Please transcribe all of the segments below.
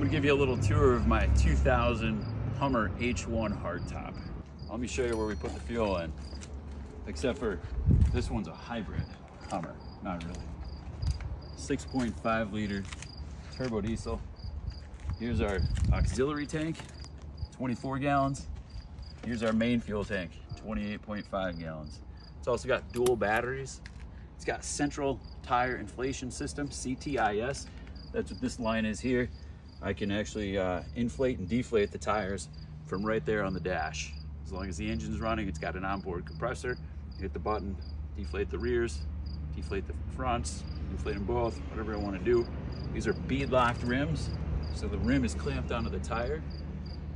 me give you a little tour of my 2000 Hummer H1 hardtop. Let me show you where we put the fuel in. Except for this one's a hybrid Hummer, not really. 6.5 liter turbo diesel. Here's our auxiliary tank, 24 gallons. Here's our main fuel tank, 28.5 gallons. It's also got dual batteries. It's got central tire inflation system, CTIS. That's what this line is here. I can actually inflate and deflate the tires from right there on the dash. As long as the engine's running, it's got an onboard compressor. You hit the button, deflate the rears, deflate the fronts, inflate them both, whatever I want to do. These are bead-locked rims, so the rim is clamped onto the tire,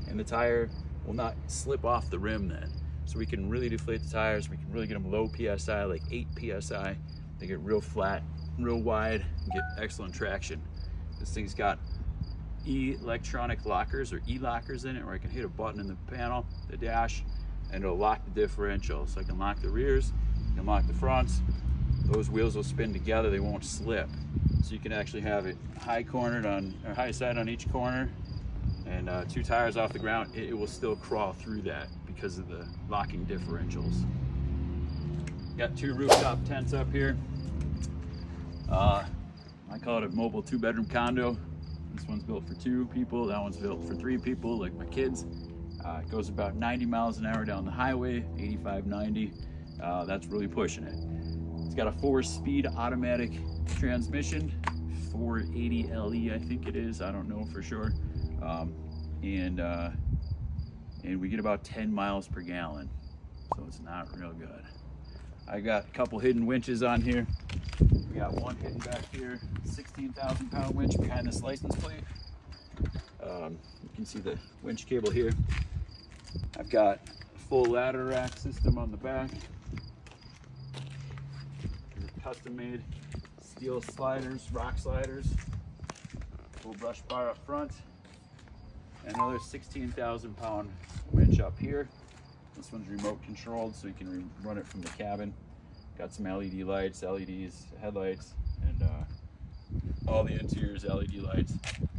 and the tire will not slip off the rim then. So we can really deflate the tires, we can really get them low PSI, like 8 PSI. They get real flat, real wide, and get excellent traction. This thing's got electronic lockers or e-lockers in it, where I can hit a button in the panel, the dash, and it'll lock the differential. So I can lock the rears, I can lock the fronts. Those wheels will spin together, they won't slip. So you can actually have it high cornered on, or high side on each corner, and 2 tires off the ground, it will still crawl through that because of the locking differentials. Got 2 rooftop tents up here. I call it a mobile 2-bedroom condo. This one's built for 2 people, that one's built for 3 people, like my kids. It goes about 90 miles an hour down the highway, 85, 90. That's really pushing it. It's got a 4-speed automatic transmission, 480 LE, I think it is. I don't know for sure. And we get about 10 miles per gallon, so it's not real good. I got a couple hidden winches on here. We got one hidden back here, 16,000 pound winch behind this license plate. You can see the winch cable here. I've got a full ladder rack system on the back. Custom made steel sliders, rock sliders, full brush bar up front, and another 16,000 pound winch up here. This one's remote controlled, so you can run it from the cabin. Got some LED lights, LEDs, headlights, and all the interiors LED lights.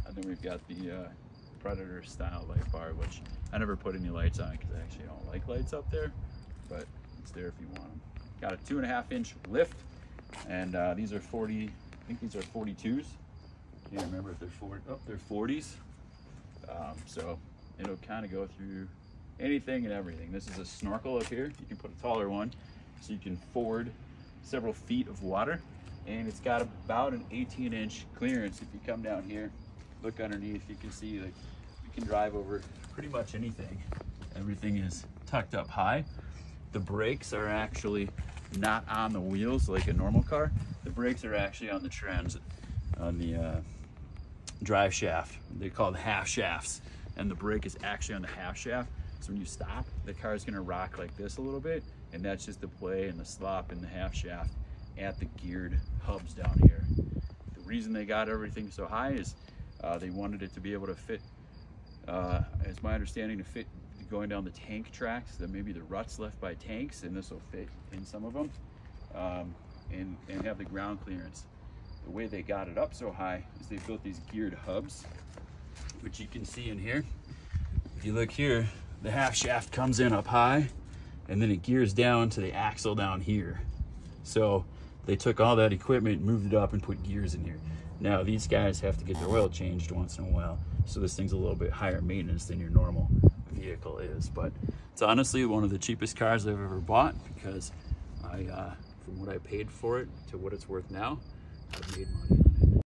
And then we've got the Predator style light bar, which I never put any lights on because I actually don't like lights up there, but it's there if you want them. Got a 2.5-inch lift, and these are 40, I think these are 42s. Can't remember if they're 40, oh, they're 40s. So it'll kind of go through anything and everything. This is a snorkel up here. You can put a taller one, so you can ford several feet of water, and it's got about an 18-inch clearance. If you come down here, look underneath, you can see like you can drive over pretty much anything. Everything is tucked up high. The brakes are actually not on the wheels like a normal car. The brakes are actually on the trans, on the drive shaft. They're called half shafts, and the brake is actually on the half shaft. So when you stop, the car is going to rock like this a little bit, and that's just the play and the slop in the half shaft at the geared hubs down here. The reason they got everything so high is they wanted it to be able to fit, as my understanding, to fit going down the tank tracks, that maybe the ruts left by tanks, and this will fit in some of them, and have the ground clearance. The way they got it up so high is they built these geared hubs, which you can see in here. If you look here, the half shaft comes in up high, and then it gears down to the axle down here. So they took all that equipment, moved it up, and put gears in here. Now these guys have to get their oil changed once in a while, so this thing's a little bit higher maintenance than your normal vehicle is. But it's honestly one of the cheapest cars I've ever bought, because from what I paid for it to what it's worth now, I've made money.